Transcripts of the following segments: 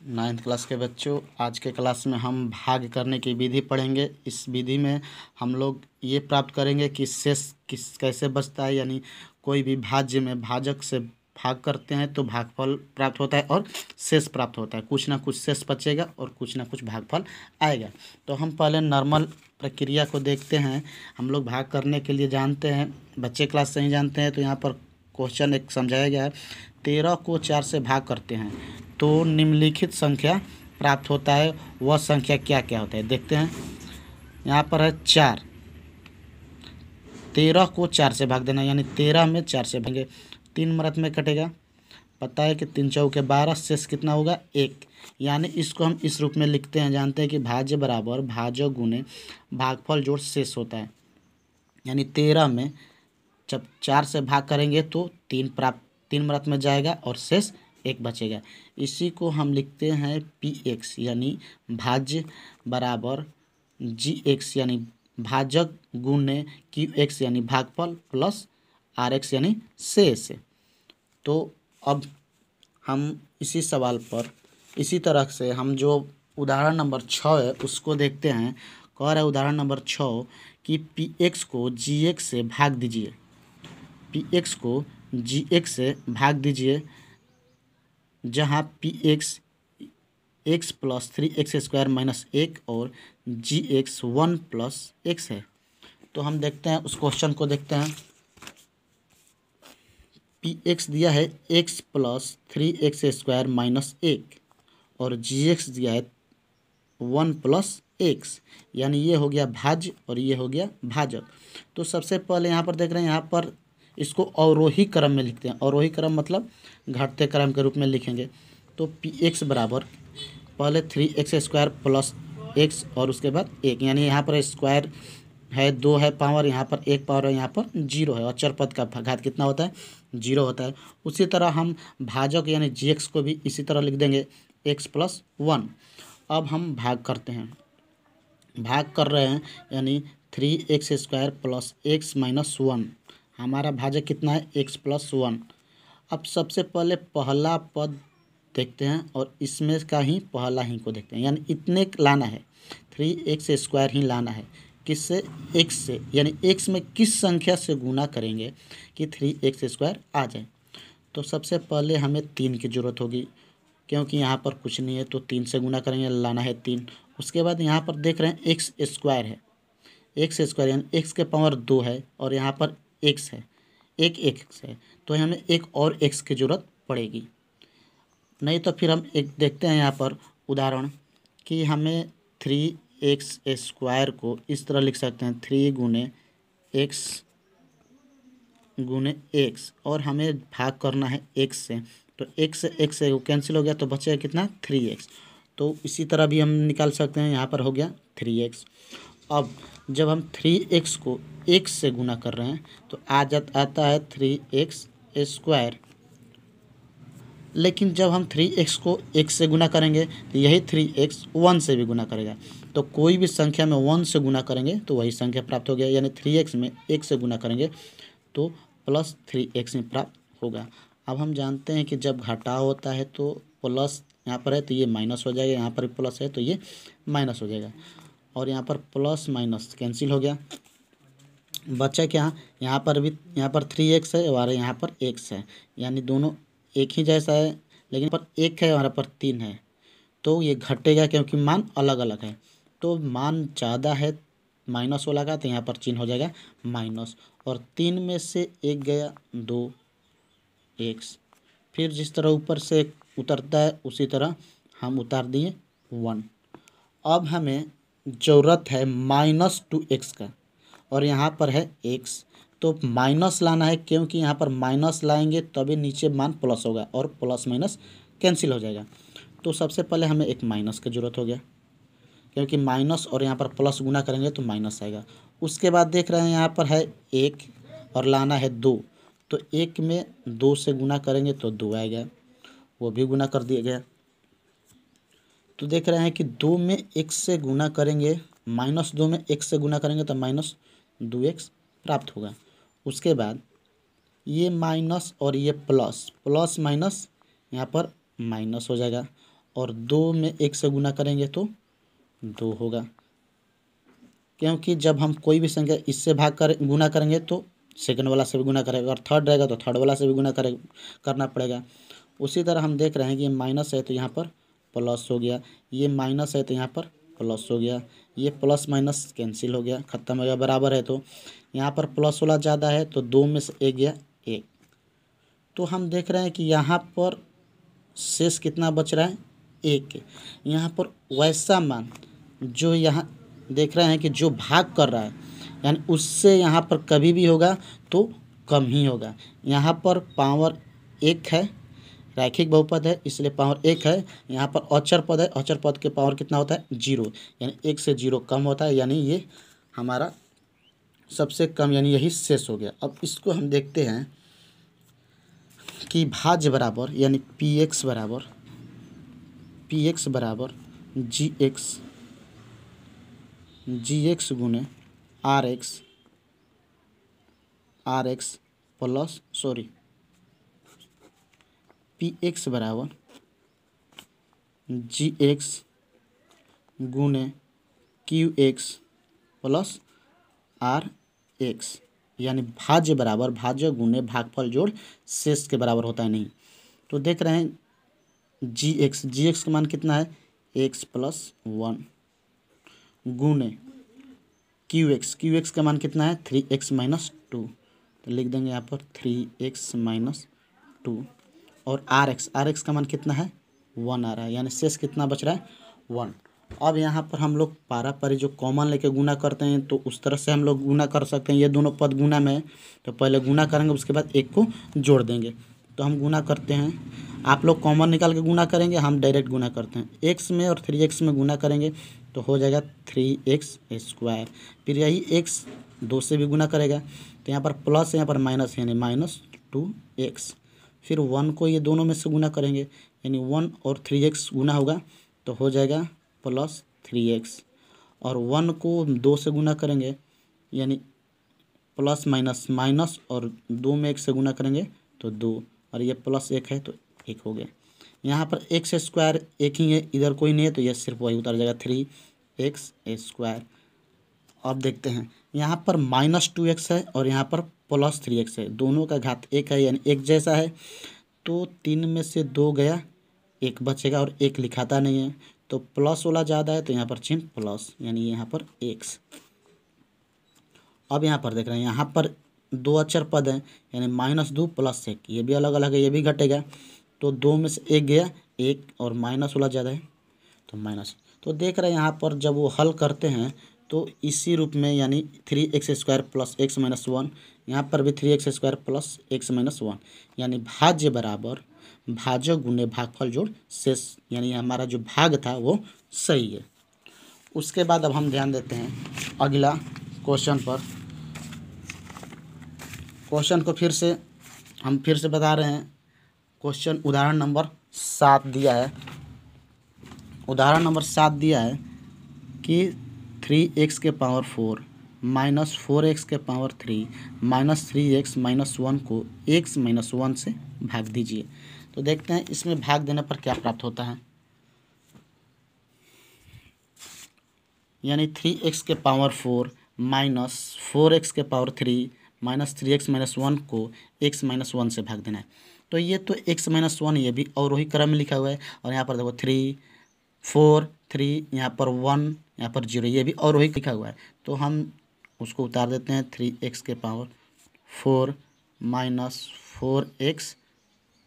Ninth class के बच्चों, आज के क्लास में हम भाग करने की विधि पढ़ेंगे। इस विधि में हम लोग ये प्राप्त करेंगे कि शेष किस कैसे बचता है, यानी कोई भी भाज्य में भाजक से भाग करते हैं तो भागफल प्राप्त होता है और शेष प्राप्त होता है। कुछ ना कुछ शेष बचेगा और कुछ ना कुछ भागफल आएगा। तो हम पहले नॉर्मल प्रक्रिया को देखते हैं। हम लोग भाग करने के लिए जानते हैं, बच्चे क्लास से ही जानते हैं। तो यहाँ पर क्वेश्चन एक समझाया गया है, 13 को 4 से भाग करते हैं तो निम्नलिखित संख्या प्राप्त होता है। वह संख्या क्या क्या होता है देखते हैं। यहाँ पर है 4, 13 को 4 से भाग देना, यानी 13 में 4 से भागेंगे, 3 मरत में कटेगा। पता है कि 3 चौके 12, शेष कितना होगा 1। यानी इसको हम इस रूप में लिखते हैं, जानते हैं कि भाज्य बराबर भाजक गुने भागफल जोड़ शेष होता है। यानी 13 में जब 4 से भाग करेंगे तो 3 मरत में जाएगा और शेष 1 बचेगा। इसी को हम लिखते हैं Px, यानी भाज्य बराबर Gx यानी भाजक गुने Qx यानी भागफल प्लस Rx यानी शेष। तो अब हम इसी सवाल पर इसी तरह से हम जो उदाहरण नंबर 6 है उसको देखते हैं। कह रहा है उदाहरण नंबर 6 कि Px को Gx से भाग दीजिए। Px को Gx से भाग दीजिए, जहाँ Px x plus 3x square minus 1 और Gx 1 प्लस x है। तो हम देखते हैं, उस क्वेश्चन को देखते हैं। Px दिया है x plus 3x square minus 1 और Gx दिया है 1 प्लस x, यानी ये हो गया भाज्य और ये हो गया भाजक। तो सबसे पहले यहाँ पर देख रहे हैं, यहाँ पर इसको अवरोही क्रम में लिखते हैं। अवरोही क्रम मतलब घटते क्रम के रूप में लिखेंगे। तो Px बराबर पहले 3x स्क्वायर प्लस x और उसके बाद 1, यानी यहाँ पर स्क्वायर है 2 है पावर, यहाँ पर 1 पावर है, यहाँ पर 0 है और चर पद का घात कितना होता है 0 होता है। उसी तरह हम भाजक यानी Gx को भी इसी तरह लिख देंगे x प्लस 1। अब हम भाग करते हैं, भाग कर रहे हैं, यानी 3x square plus x minus 1। हमारा भाजक कितना है x प्लस 1। अब सबसे पहले पहला पद देखते हैं और इसमें का ही पहला ही को देखते हैं, यानी इतने लाना है, 3x स्क्वायर ही लाना है। किससे? x से, यानी x में किस संख्या से गुना करेंगे कि 3x स्क्वायर आ जाए। तो सबसे पहले हमें 3 की ज़रूरत होगी, क्योंकि यहाँ पर कुछ नहीं है तो 3 से गुना करेंगे, लाना है 3। उसके बाद यहाँ पर देख रहे हैं x स्क्वायर है, x स्क्वायर यानी x के पावर 2 है और यहाँ पर x है, एक x है, तो हमें एक और x की ज़रूरत पड़ेगी। नहीं तो फिर हम एक देखते हैं यहाँ पर उदाहरण कि हमें 3x स्क्वायर को इस तरह लिख सकते हैं, 3 गुने x और हमें भाग करना है x से। तो x से वो कैंसिल हो गया तो बचेगा कितना 3x। तो इसी तरह भी हम निकाल सकते हैं, यहाँ पर हो गया 3x। अब जब हम 3x को x से गुना कर रहे हैं तो आता है 3x स्क्वायर, लेकिन जब हम 3x को x से गुना करेंगे तो यही 3x 1 से भी गुना करेगा। तो कोई भी संख्या में 1 से गुना करेंगे तो वही संख्या प्राप्त हो गया, यानी 3x में 1 से गुना करेंगे तो प्लस 3x में प्राप्त होगा। अब हम जानते हैं कि जब घटाव होता है तो प्लस यहाँ पर है तो ये माइनस हो जाएगा, यहाँ पर प्लस है तो ये माइनस हो जाएगा और यहाँ पर प्लस माइनस कैंसिल हो गया। बचा क्या? यहाँ पर भी, यहाँ पर 3x है और यहाँ पर x है, यानी दोनों एक ही जैसा है, लेकिन पर 1 है और पर 3 है तो ये घटेगा क्योंकि मान अलग अलग है। तो मान ज़्यादा है माइनस वाला का तो यहाँ पर चिन्ह हो जाएगा माइनस, और 3 में से 1 गया 2x। फिर जिस तरह ऊपर से उतरता है उसी तरह हम उतार दिए 1। अब हमें ज़रूरत है -2x का और यहाँ पर है x, तो माइनस लाना है, क्योंकि यहाँ पर माइनस लाएंगे तभी नीचे मान प्लस होगा और प्लस माइनस कैंसिल हो जाएगा। तो सबसे पहले हमें एक माइनस की ज़रूरत हो गया, क्योंकि माइनस और यहाँ पर प्लस गुना करेंगे तो माइनस आएगा। उसके बाद देख रहे हैं यहाँ पर है 1 और लाना है 2, तो 1 में 2 से गुना करेंगे तो 2 आएगा, वो भी गुना कर दिया गया। तो देख रहे हैं कि 2 में 1 से गुना करेंगे, -2 में 1 से गुना करेंगे तो -2x प्राप्त होगा। उसके बाद ये माइनस और ये प्लस, प्लस माइनस यहाँ पर माइनस हो जाएगा और 2 में 1 से गुना करेंगे तो 2 होगा, क्योंकि जब हम कोई भी संख्या इससे गुना करेंगे तो सेकंड वाला से भी गुना करेगा, और थर्ड रहेगा तो थर्ड वाला से भी गुना करना पड़ेगा। उसी तरह हम देख रहे हैं कि ये माइनस है तो यहाँ पर प्लस हो गया, ये माइनस है तो यहाँ पर प्लस हो गया, ये प्लस माइनस कैंसिल हो गया, खत्म हो गया, बराबर है। तो यहाँ पर प्लस वाला ज़्यादा है तो 2 में से 1 गया 1। तो हम देख रहे हैं कि यहाँ पर शेष कितना बच रहा है 1। यहाँ पर वैसा मान जो यहाँ देख रहे हैं कि जो भाग कर रहा है, यानी उससे यहाँ पर कभी भी होगा तो कम ही होगा। यहाँ पर पावर 1 है, रैखिक बहुपद है इसलिए पावर 1 है। यहाँ पर अचर पद है, अचर पद के पावर कितना होता है 0, यानी 1 से 0 कम होता है, यानी ये हमारा सबसे कम, यानी यही शेष हो गया। अब इसको हम देखते हैं कि भाज्य बराबर, यानी पी एक्स बराबर जी एक्स गुने R X plus P X बराबर जी एक्स गुने Q X plus R X, यानी भाज्य बराबर भाज्य गुने भागफल जोड़ शेष के बराबर होता है नहीं। तो देख रहे हैं जी एक्स का मान कितना है एक्स प्लस 1 गुने क्यू एक्स का मान कितना है 3x माइनस 2, तो लिख देंगे यहाँ पर 3x माइनस 2, और आर एक्स का मान कितना है 1 आ रहा है, यानी शेष कितना बच रहा है 1। अब यहाँ पर हम लोग पारापारी जो कॉमन लेके गुना करते हैं तो उस तरह से हम लोग गुना कर सकते हैं। ये दोनों पद गुना में है तो पहले गुना करेंगे, उसके बाद एक को जोड़ देंगे। तो हम गुना करते हैं, आप लोग कॉमन निकाल के गुना करेंगे, हम डायरेक्ट गुना करते हैं। x में और 3x में गुना करेंगे तो हो जाएगा 3x²। फिर यही x 2 से भी गुना करेगा तो यहाँ पर प्लस है, यहाँ पर माइनस, यानी -2x। फिर 1 को ये दोनों में से गुना करेंगे, यानी 1 और 3x गुना होगा तो हो जाएगा प्लस 3x, और 1 को 2 से गुना करेंगे यानी प्लस माइनस, और 2 में 1 से गुना करेंगे तो 2, और ये प्लस 1 है तो 1 हो गया। यहाँ पर x² एक ही है, इधर कोई नहीं है तो यह सिर्फ वही उतर जाएगा 3x²। अब देखते हैं यहाँ पर -2x है और यहाँ पर प्लस 3x है, दोनों का घात 1 है, यानी एक जैसा है। तो 3 में से 2 गया, 1 बचेगा, और 1 लिखाता नहीं है तो प्लस वाला ज़्यादा है तो यहाँ पर चिन्ह प्लस, यानी यहाँ पर x। अब यहाँ पर देख रहे हैं यहाँ पर 2 अचर पद हैं, यानी -2 प्लस 1, ये भी अलग अलग है, ये भी घटेगा। तो 2 में से 1 गया 1, और माइनस वाला ज़्यादा है तो माइनस। तो देख रहे हैं यहाँ पर जब वो हल करते हैं तो इसी रूप में, यानी 3x² प्लस x माइनस 1, यहाँ पर भी 3x² प्लस x माइनस 1, यानी भाज्य बराबर भाज्य गुने भागफल जोड़ शेष, यानी हमारा जो भाग था वो सही है। उसके बाद अब हम ध्यान देते हैं अगला क्वेश्चन पर। क्वेश्चन को फिर से बता रहे हैं। क्वेश्चन उदाहरण नंबर 7 दिया है। उदाहरण नंबर 7 दिया है कि 3x के पावर 4 माइनस 4x के पावर 3 माइनस 3x माइनस 1 को x माइनस 1 से भाग दीजिए। तो देखते हैं इसमें भाग देने पर क्या प्राप्त होता है। यानी 3x के पावर 4 माइनस 4x के पावर 3 माइनस 3x माइनस 1 को x माइनस 1 से भाग देना है। तो ये तो x माइनस 1 ये भी और वही क्रम में लिखा हुआ है, और यहाँ पर देखो 3 4 3, यहाँ पर 1, यहाँ पर 0, ये भी और वही लिखा हुआ है। तो हम उसको उतार देते हैं। 3x के power 4 minus 4x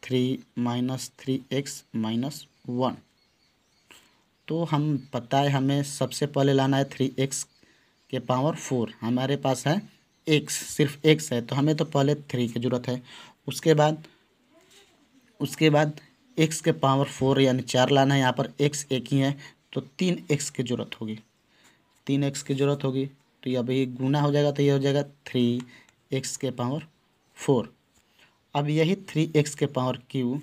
3 minus 3x minus 1। तो हम पता है हमें सबसे पहले लाना है 3x के पावर 4, हमारे पास है x, सिर्फ x है तो हमें तो पहले 3 की ज़रूरत है। उसके बाद x के पावर 4 यानी 4 लाना है। यहाँ पर x एक ही है तो 3x की ज़रूरत होगी, 3x की ज़रूरत होगी। तो ये अभी गुना हो जाएगा तो ये हो जाएगा 3x के पावर 4। अब यही 3x के पावर क्यू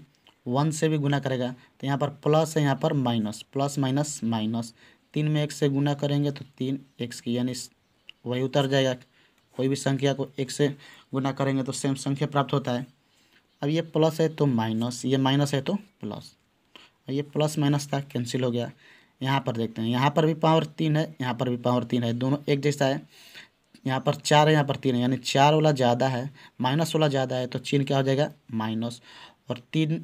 1 से भी गुना करेगा तो यहाँ पर प्लस है, यहाँ पर माइनस, प्लस माइनस माइनस, 3 में 1 से गुना करेंगे तो 3x की, यानी वही उतर जाएगा। कोई भी संख्या को 1 से गुना करेंगे तो सेम संख्या प्राप्त होता है। अब ये प्लस है तो माइनस, ये माइनस है तो प्लस। और ये प्लस माइनस था, कैंसिल हो गया। यहाँ पर देखते हैं, यहाँ पर भी पावर 3 है, यहाँ पर भी पावर 3 है, दोनों एक जैसा है। यहाँ पर 4 है, यहाँ पर 3 है, यानी 4 वाला ज़्यादा है, माइनस वाला ज़्यादा है, तो चिन्ह क्या हो जाएगा माइनस। और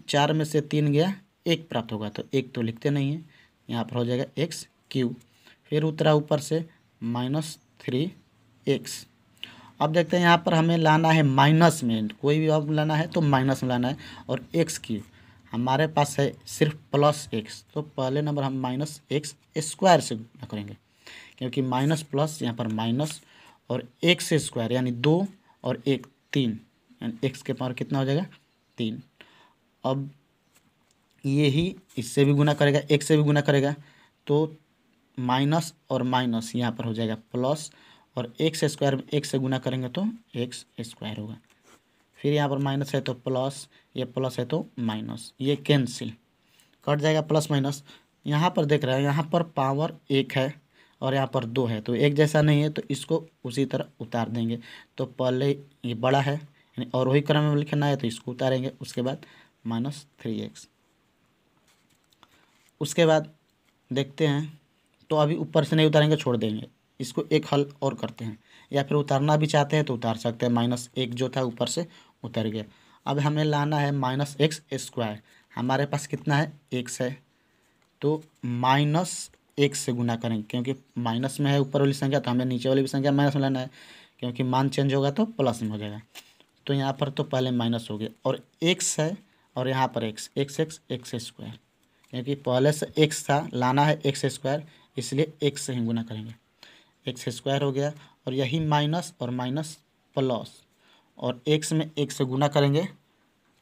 4 में से 3 गया, 1 प्राप्त होगा, तो 1 तो लिखते नहीं है, यहाँ पर हो जाएगा एक्स क्यू। फिर उतरा ऊपर से -3x। अब देखते हैं यहाँ पर हमें लाना है माइनस में, कोई भी अब लाना है तो माइनस में लाना है। और एक्स क्यू हमारे पास है सिर्फ +x, तो पहले नंबर हम -x² से गुणा करेंगे, क्योंकि माइनस प्लस यहाँ पर माइनस, और x² यानी 2 और 1 3, यानी x के पावर कितना हो जाएगा 3। अब ये ही इससे भी गुना करेगा, एक से भी गुना करेगा, तो माइनस और माइनस यहाँ पर हो जाएगा प्लस, और x² में 1 से गुना करेंगे तो x² होगा। फिर यहाँ पर माइनस है तो प्लस, ये प्लस है तो माइनस, ये कैंसिल कट जाएगा प्लस माइनस। यहाँ पर देख रहे हैं, यहाँ पर पावर 1 है और यहाँ पर 2 है, तो एक जैसा नहीं है, तो इसको उसी तरह उतार देंगे। तो पहले ये बड़ा है, यानी और वही क्रम में लिखना है, तो इसको उतारेंगे, उसके बाद -3x। उसके बाद देखते हैं, तो अभी ऊपर से नहीं उतारेंगे, छोड़ देंगे, इसको एक हल और करते हैं, या फिर उतारना भी चाहते हैं तो उतार सकते हैं। -1 जो था ऊपर से उतर गया। अब हमें लाना है -x²। हमारे पास कितना है, x है, तो -1 से गुना करेंगे, क्योंकि माइनस में है ऊपर वाली संख्या, तो हमें नीचे वाली भी संख्या माइनस में लाना है, क्योंकि मान चेंज होगा तो प्लस में हो जाएगा। तो यहाँ पर तो पहले माइनस हो गया, और x है, और यहाँ पर x² क्योंकि पहले से x था, लाना है x², इसलिए x से ही गुना करेंगे, x² हो गया। और यही माइनस और माइनस प्लस, और x में 1 से गुना करेंगे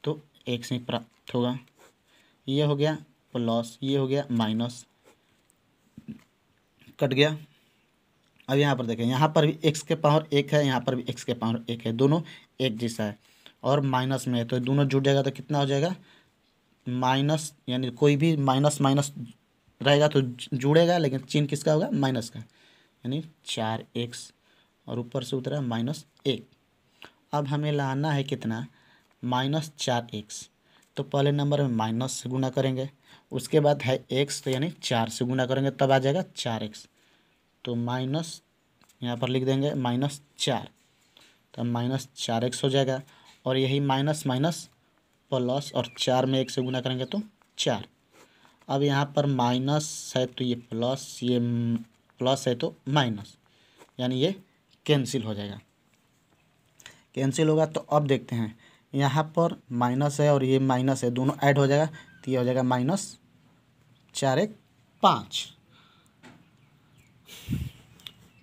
तो x ही प्राप्त होगा। ये हो गया प्लस, ये हो गया माइनस, कट गया। अब यहाँ पर देखें, यहाँ पर भी x के पावर 1 है, यहाँ पर भी x के पावर 1 है, दोनों एक जैसा है, और माइनस में है, तो दोनों जुड़ जाएगा, तो कितना हो जाएगा माइनस, यानी कोई भी माइनस माइनस रहेगा तो जुड़ेगा, लेकिन चिन्ह किसका होगा माइनस का, यानी 4x, और ऊपर से उतरा -1। अब हमें लाना है कितना -4x, तो पहले नंबर में माइनस से गुना करेंगे, उसके बाद है x, तो यानी 4 से गुना करेंगे तब आ जाएगा 4x, तो माइनस यहाँ पर लिख देंगे -4, तो -4x हो जाएगा। और यही माइनस माइनस प्लस, और 4 में 1 से गुना करेंगे तो 4। अब यहाँ पर माइनस है तो ये प्लस, ये प्लस है तो माइनस, यानी ये कैंसिल हो जाएगा। कैंसिल होगा तो अब देखते हैं, यहाँ पर माइनस है और ये माइनस है, दोनों ऐड हो जाएगा, तो ये हो जाएगा -4 1 5।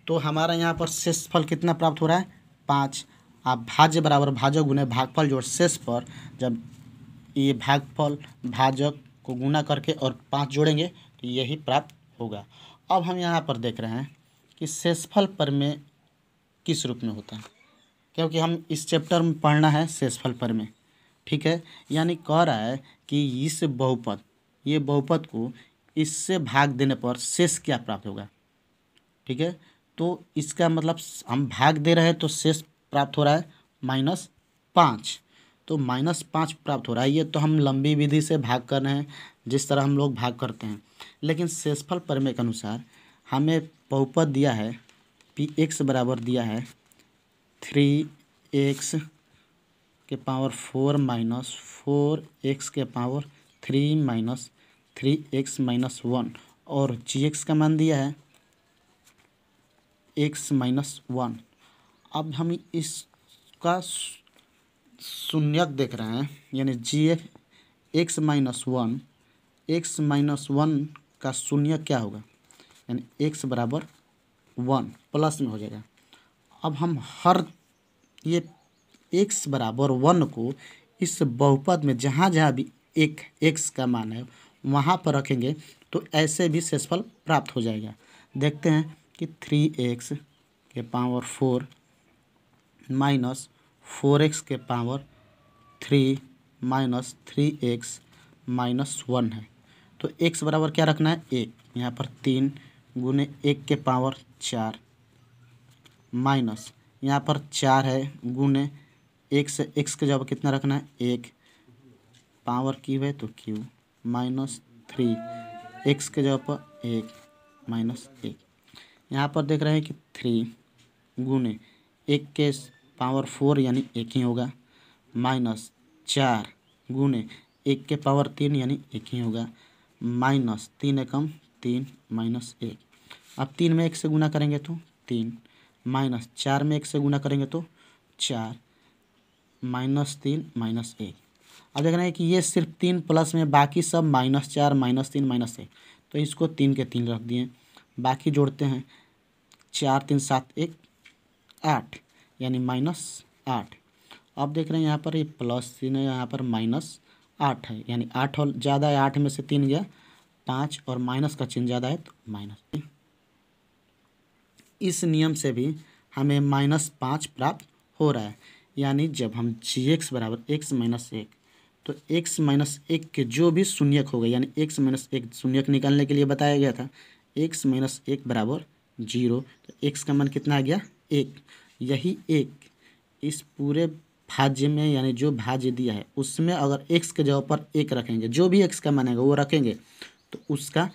तो हमारा यहाँ पर शेषफल कितना प्राप्त हो रहा है 5। आप भाज्य बराबर भाजक गुने भागफल जोड़ शेष पर, जब ये भागफल भाजक को गुना करके और 5 जोड़ेंगे तो यही प्राप्त होगा। अब हम यहाँ पर देख रहे हैं कि शेषफल प्रमेय किस रूप में होता है, क्योंकि हम इस चैप्टर में पढ़ना है शेषफल प्रमेय, ठीक है। यानी कह रहा है कि इस बहुपद, ये बहुपद को इससे भाग देने पर शेष क्या प्राप्त होगा, ठीक है। तो इसका मतलब हम भाग दे रहे हैं तो शेष प्राप्त हो रहा है -5, तो -5 प्राप्त हो रहा है। ये तो हम लंबी विधि से भाग कर रहे हैं, जिस तरह हम लोग भाग करते हैं, लेकिन शेषफल प्रमेय के अनुसार हमें बहुपद दिया है px बराबर दिया है 3x के पावर 4 माइनस 4x के पावर 3 माइनस 3x माइनस 1, और gx का मान दिया है x माइनस 1। अब हम इसका शून्यक देख रहे हैं, यानी x माइनस 1 का शून्यक क्या होगा, यानी x बराबर 1 प्लस में हो जाएगा। अब हम हर ये x बराबर 1 को इस बहुपद में जहाँ जहाँ भी एक x का मान है वहाँ पर रखेंगे, तो ऐसे भी शेषफल प्राप्त हो जाएगा। देखते हैं कि 3x के पावर 4 माइनस 4x के पावर 3 माइनस 3x माइनस 1 है, तो x बराबर क्या रखना है 1, यहाँ पर 3 गुने 1 के पावर 4 माइनस यहाँ पर 4 है गुने 1 से x के जगह कितना रखना है 1, पावर क्यूब है तो क्यूब, माइनस 3, एक्स के जगह पर 1 माइनस 1। यहाँ पर देख रहे हैं कि 3 गुने 1 के पावर 4 यानी 1 ही होगा, माइनस 4 गुने 1 के पावर 3 यानी 1 ही होगा, माइनस 3 एकम 3 माइनस 1। अब 3 में 1 से गुना करेंगे तो 3, माइनस 4 में 1 से गुना करेंगे तो 4, माइनस 3 माइनस 1। अब देख रहे हैं कि ये सिर्फ 3 प्लस में, बाकी सब माइनस 4 माइनस 3 माइनस 1, तो इसको 3 के 3 रख दिए। बाकी जोड़ते हैं, 4 3 7 1 8 यानी माइनस 8। अब देख रहे हैं यहाँ पर ये प्लस 3 है, यहाँ पर माइनस 8 है, यानी 8 और ज़्यादा है, 8 में से 3 गया 5 और माइनस का चिन्ह ज़्यादा है तो माइनस। इस नियम से भी हमें -5 प्राप्त हो रहा है, यानी जब हम g(x) बराबर x माइनस 1, तो x माइनस 1 के जो भी शून्यक हो गए, यानी x माइनस 1 शून्यक निकालने के लिए बताया गया था, x माइनस 1 बराबर 0, तो x का मान कितना आ गया 1। यही 1 इस पूरे भाज्य में, यानी जो भाज्य दिया है उसमें अगर x के जगह पर 1 रखेंगे, जो भी x का मानेगा वो रखेंगे, तो उसका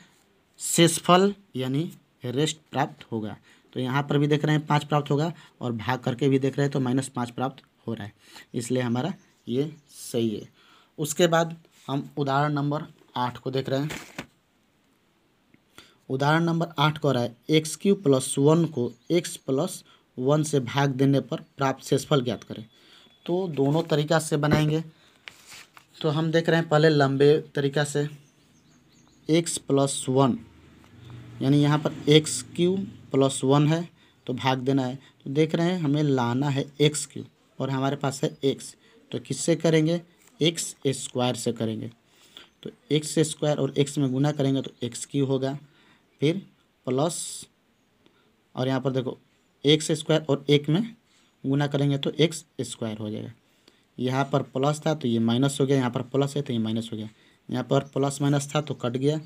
शेषफल यानी रेस्ट प्राप्त होगा। तो यहाँ पर भी देख रहे हैं 5 प्राप्त होगा, और भाग करके भी देख रहे हैं तो -5 प्राप्त हो रहा है, इसलिए हमारा ये सही है। उसके बाद हम उदाहरण नंबर 8 को देख रहे हैं। उदाहरण नंबर 8 को रहा है x³ + 1 को x + 1 से भाग देने पर प्राप्त शेषफल ज्ञात करें। तो दोनों तरीका से बनाएंगे। तो हम देख रहे हैं पहले लंबे तरीका से, x + 1 यानी यहाँ पर x³ + 1 है तो भाग देना है। तो देख रहे हैं हमें लाना है x³ और हमारे पास है x, तो किससे करेंगे, x² से करेंगे। तो x² और x में गुना करेंगे तो x³ होगा, फिर प्लस, और यहाँ पर देखो x² और 1 में गुना करेंगे तो x² हो जाएगा। यहाँ पर प्लस था तो ये माइनस हो गया, यहाँ पर प्लस है तो ये माइनस हो गया, यहाँ पर प्लस माइनस था तो कट गया।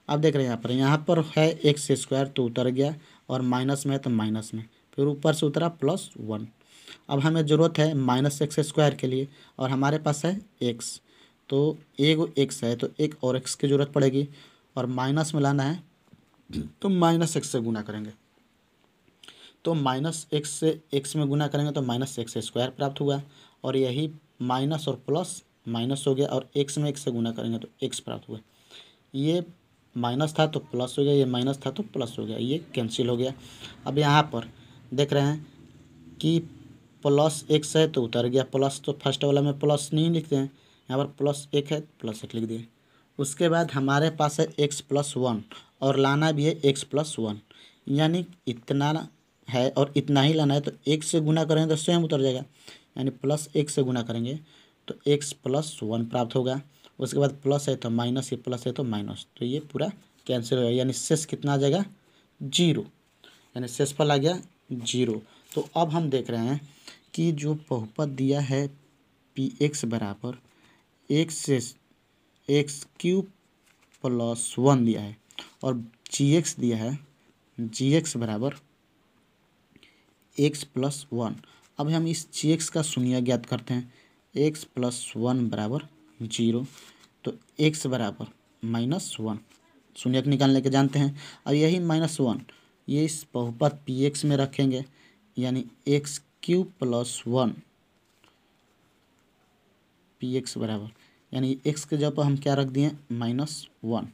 अब देख रहे हैं यहाँ पर है x² तो उतर गया, और माइनस में है तो माइनस में, फिर ऊपर से उतरा +1। अब हमें ज़रूरत है -x² के लिए, और हमारे पास है x, तो एगो x है तो एक और x की ज़रूरत पड़ेगी, और माइनस में लाना है तो -x से गुना करेंगे। तो -x से x में गुना करेंगे तो -x² प्राप्त हुआ, और यही माइनस और प्लस माइनस हो गया, और x में x से गुना करेंगे तो x प्राप्त हुआ। ये माइनस था तो प्लस हो गया, ये माइनस था तो प्लस हो गया, ये कैंसिल हो गया। अब यहाँ पर देख रहे हैं कि +x है तो उतर गया प्लस, तो फर्स्ट वाला में प्लस नहीं लिखते हैं, यहाँ पर +1 है +1 लिख दिए। उसके बाद हमारे पास है x + 1 और लाना भी है x + 1, यानी इतना है और इतना ही लाना है, तो 1 से गुना करेंगे तो स्वयं उतर जाएगा, यानी +1 से गुना करेंगे तो x + 1 प्राप्त होगा। उसके बाद प्लस है तो माइनस, ये प्लस है तो माइनस, तो ये पूरा कैंसिल हो गया, यानी शेष कितना आ जाएगा 0, यानी शेषफल आ गया 0। तो अब हम देख रहे हैं कि जो बहुपद दिया है px बराबर x³ + 1 दिया है, और gx दिया है gx बराबर x + 1। अब हम इस gx का शून्य ज्ञात करते हैं, x + 1 बराबर 0, तो x बराबर -1 शून्यक निकालने के जानते हैं। अब यही -1 ये इस बहुपद px में रखेंगे, यानी x³ + 1 px बराबर, यानी x के जगह पर हम क्या रख दिए -1,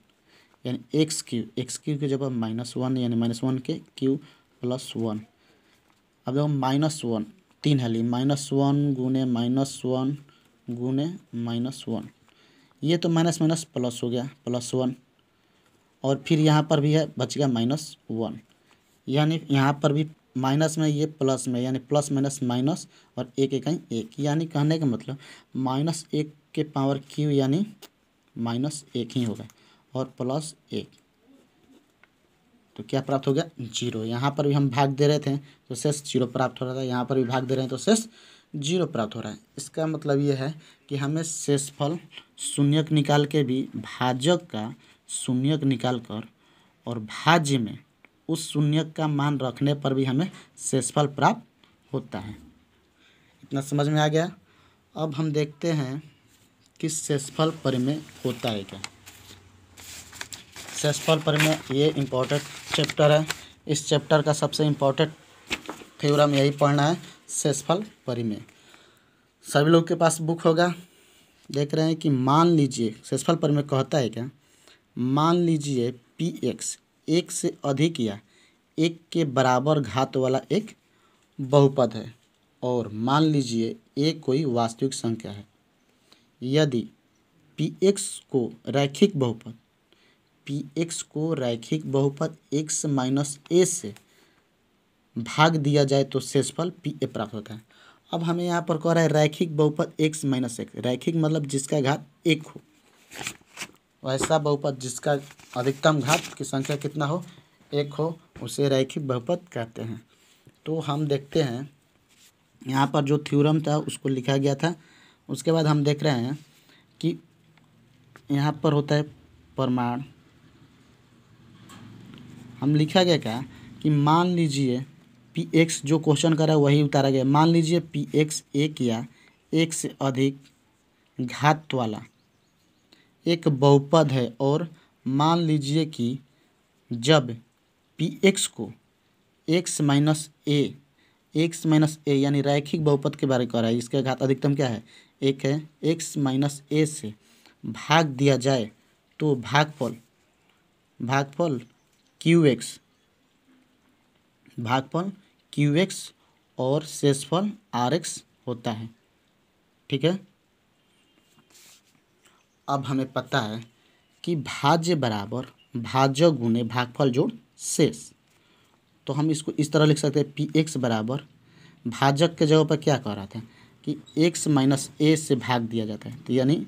यानी x³ के जगह पर -1 यानी -1 के क्यूब + 1। अब देखो -1 3 है, -1 गुने -1 गुने -1, ये तो माइनस माइनस प्लस हो गया +1, और फिर यहाँ पर भी है बच गया -1, यानी यहाँ पर भी माइनस में ये प्लस में, यानी प्लस माइनस माइनस, और एक इकाई 1, यानी कहने का मतलब -1 के पावर क्यू यानी -1 ही होगा, और +1, तो क्या प्राप्त हो गया 0। यहाँ पर भी हम भाग दे रहे थे तो शेष 0 प्राप्त हो रहा था, यहाँ पर भी भाग दे रहे हैं तो शेष 0 प्राप्त हो रहा है। इसका मतलब ये है कि हमें शेषफल शून्यक निकाल के भी भाजक का शून्यक निकाल कर और भाज्य में उस शून्यक का मान रखने पर भी हमें शेषफल प्राप्त होता है। इतना समझ में आ गया। अब हम देखते हैं कि शेषफल परिमेय होता है क्या। शेषफल परिमेय ये इम्पोर्टेंट चैप्टर है। इस चैप्टर का सबसे इम्पोर्टेंट थ्योरम यही पढ़ना है, शेषफल परिमेय। सभी लोग के पास बुक होगा। देख रहे हैं कि मान लीजिए शेषफल परिमेय कहता है क्या, मान लीजिए पी एक्स एक से अधिक या एक के बराबर घात वाला एक बहुपद है और मान लीजिए ए कोई वास्तविक संख्या है। यदि पी एक्स को रैखिक बहुपद एक्स माइनस ए से भाग दिया जाए तो शेषफल पी ए प्राप्त होता है। अब हमें यहाँ पर कह रहा है रैखिक बहुपद एक्स माइनस एक्स। रैखिक मतलब जिसका घात एक हो, वैसा बहुपद जिसका अधिकतम घात की संख्या कितना हो, एक हो, उसे रैखिक बहुपद कहते हैं। तो हम देखते हैं यहाँ पर जो थ्योरम था उसको लिखा गया था। उसके बाद हम देख रहे हैं कि यहाँ पर होता है प्रमाण। हम लिखा गया क्या कि मान लीजिए पी एक्स, जो क्वेश्चन कर रहा है वही उतारा गया। मान लीजिए पी एक्स एक या एक से अधिक घात वाला एक बहुपद है और मान लीजिए कि जब पी एक्स को एक्स माइनस ए यानी रैखिक बहुपद के बारे में कह रहा है, इसका घात अधिकतम क्या है, एक है, एक्स माइनस ए से भाग दिया जाए तो भागफल क्यू एक्स और शेषफल आर एक्स होता है। ठीक है। अब हमें पता है कि भाज्य बराबर भाजक गुणे भागफल जोड़ शेष। तो हम इसको इस तरह लिख सकते हैं, पी एक्स बराबर भाजक के जगह पर क्या कह रहा था कि एक्स माइनस ए से भाग दिया जाता है, तो यानी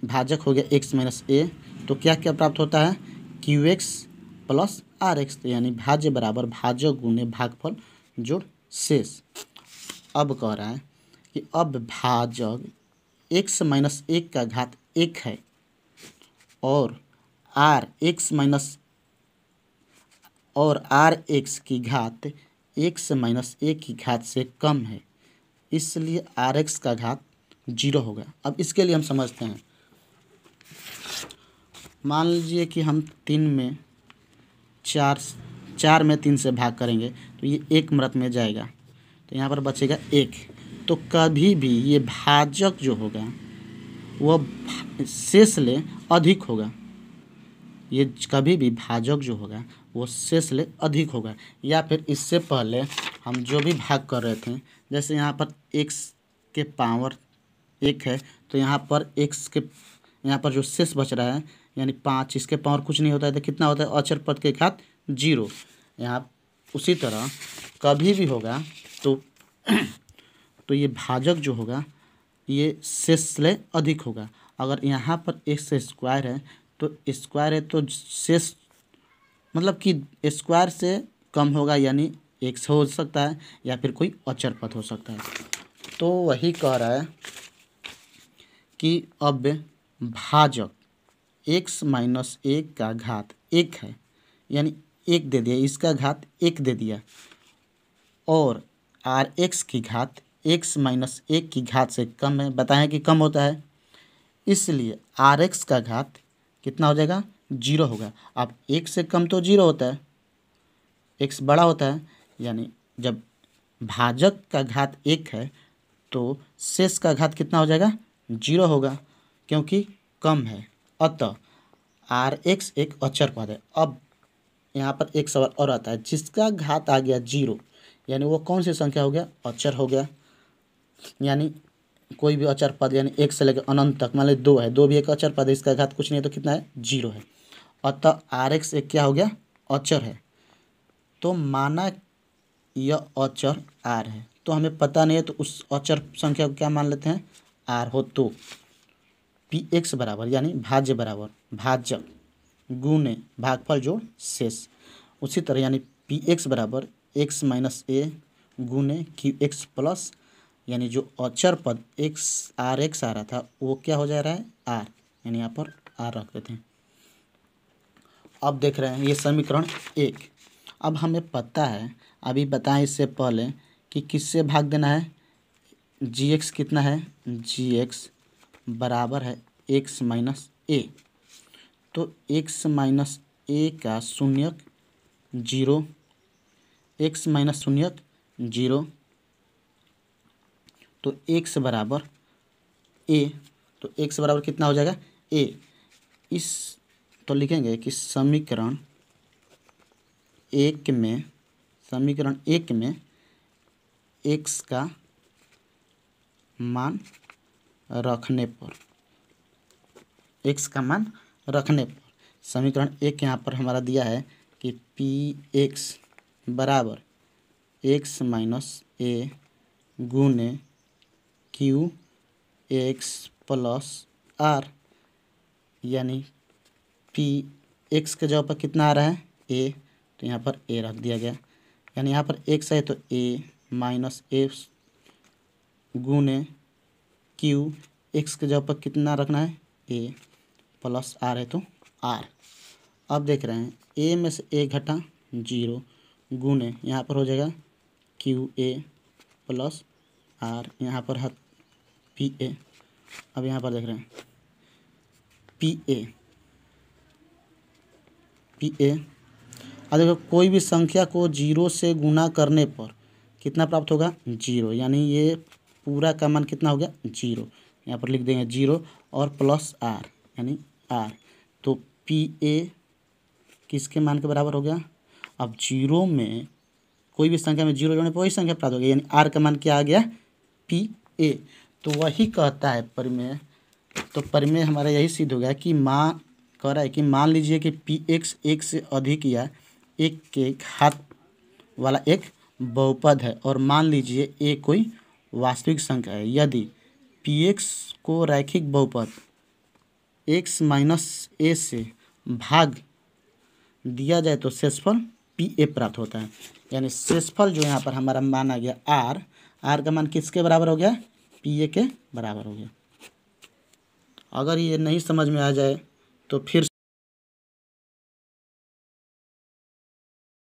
भाजक हो गया एक्स माइनस ए, तो क्या क्या प्राप्त होता है, Q X plus R X. तो यानी भाज्य बराबर भाजक गुणे भागफल जोड़ शेष। अब कह रहा है कि अब भाजक एक्स माइनस एक का घात एक है और आर एक्स की घात एक्स माइनस एक की घात से कम है, इसलिए आर एक्स का घात 0 होगा। अब इसके लिए हम समझते हैं, मान लीजिए कि हम 3 में 4 में 3 से भाग करेंगे तो ये 1 मृत में जाएगा, तो यहाँ पर बचेगा 1। तो कभी भी ये भाजक जो होगा वह शेष ले अधिक होगा। ये कभी भी भाजक जो होगा वो शेष ले अधिक होगा। या फिर इससे पहले हम जो भी भाग कर रहे थे, जैसे यहाँ पर x के पावर 1 है तो यहाँ पर यहाँ पर जो शेष बच रहा है यानी 5, इसके पावर कुछ नहीं होता है तो कितना होता है, अचर पद के घात 0। यहाँ उसी तरह कभी भी होगा तो ये भाजक जो होगा ये शेष से अधिक होगा। अगर यहाँ पर एक्स स्क्वायर है तो शेष मतलब कि स्क्वायर से कम होगा, यानी एक्स हो सकता है या फिर कोई अचर पद हो सकता है। तो वही कह रहा है कि अब भाजक एक्स माइनस एक का घात 1 है, यानी 1 दे दिया, इसका घात 1 दे दिया, और आर एक्स की घात एक्स माइनस 1 की घात से कम है। बताएं कि कम होता है, इसलिए आर एक्स का घात कितना हो जाएगा, 0 होगा। अब 1 से कम तो 0 होता है, एक्स बड़ा होता है, यानी जब भाजक का घात 1 है तो शेष का घात कितना हो जाएगा, 0 होगा, क्योंकि कम है। अतः आर एक्स एक अचर पद है। अब यहाँ पर एक सवाल और आता है, जिसका घात आ गया 0 यानी वो कौन सी संख्या हो गया, अचर हो गया। यानी कोई भी अचर पद यानी 1 से लेकर अनंत तक, मान लो 2 है, 2 भी एक अचर पद है, इसका घात कुछ नहीं है तो कितना है, 0 है। अतः आर एक्स एक क्या हो गया, अचर है। तो माना यह अचर आर है, तो हमें पता नहीं है तो उस अचर संख्या को क्या मान लेते हैं, आर हो। तो पी एक्स बराबर यानी भाज्य बराबर भाजक गुणे भागफल जोड़ शेष। उसी तरह यानी पी एक्स बराबर एक्स माइनस ए गुणे क्यू एक्स प्लस, यानी जो अचर पद एक्स आर एक्स आ रहा था वो क्या हो जा रहा है, आर, यानी यहाँ पर आर रख देते हैं। अब देख रहे हैं ये समीकरण 1। अब हमें पता है, अभी बताएं इससे पहले कि किससे भाग देना है, जी एक्स कितना है, जी एक्स बराबर है एक्स माइनस ए। तो x माइनस ए का शून्यक 0, x माइनस शून्यक 0, तो x बराबर a, तो x बराबर कितना हो जाएगा a। इस तो लिखेंगे कि समीकरण एक में x का मान रखने पर समीकरण एक यहाँ पर हमारा दिया है कि px बराबर x माइनस ए गुने क्यू एक्स प्लस आर, यानी पी एक्स के जगह पर कितना आ रहा है a, तो यहाँ पर a रख दिया गया, यानी यहाँ पर x है तो a माइनस ए गुने क्यू एक्स के जगह पर कितना रखना है a प्लस आर है तो r। अब देख रहे हैं a में से a घटा 0 गुने यहाँ पर हो जाएगा क्यू ए प्लस आर, यहाँ पर है पी ए। अब यहाँ पर देख रहे हैं पी ए। अब देखो कोई भी संख्या को 0 से गुना करने पर कितना प्राप्त होगा 0, यानी ये पूरा का मान कितना हो गया 0। यहाँ पर लिख देंगे 0 और प्लस आर यानी आर, तो पी ए किसके मान के बराबर हो गया। अब 0 में कोई भी संख्या में 0 जोड़ने पर वही संख्या प्राप्त हो गई, यानी आर का मान क्या आ गया पी ए। तो वही कहता है परिमेय, तो परिमेय हमारा यही सिद्ध हो गया कि कह रहा है कि मान लीजिए कि पी एक्स एक से अधिक या एक के घात वाला एक बहुपद है, और मान लीजिए ए कोई वास्तविक संख्या है। यदि पी एक्स को रैखिक बहुपद एक्स माइनस ए से भाग दिया जाए तो शेषफल पी ए प्राप्त होता है, यानी शेषफल जो यहाँ पर हमारा मान आ गया आर का मान किसके बराबर हो गया पी ए के बराबर हो गया। अगर ये नहीं समझ में आ जाए तो फिर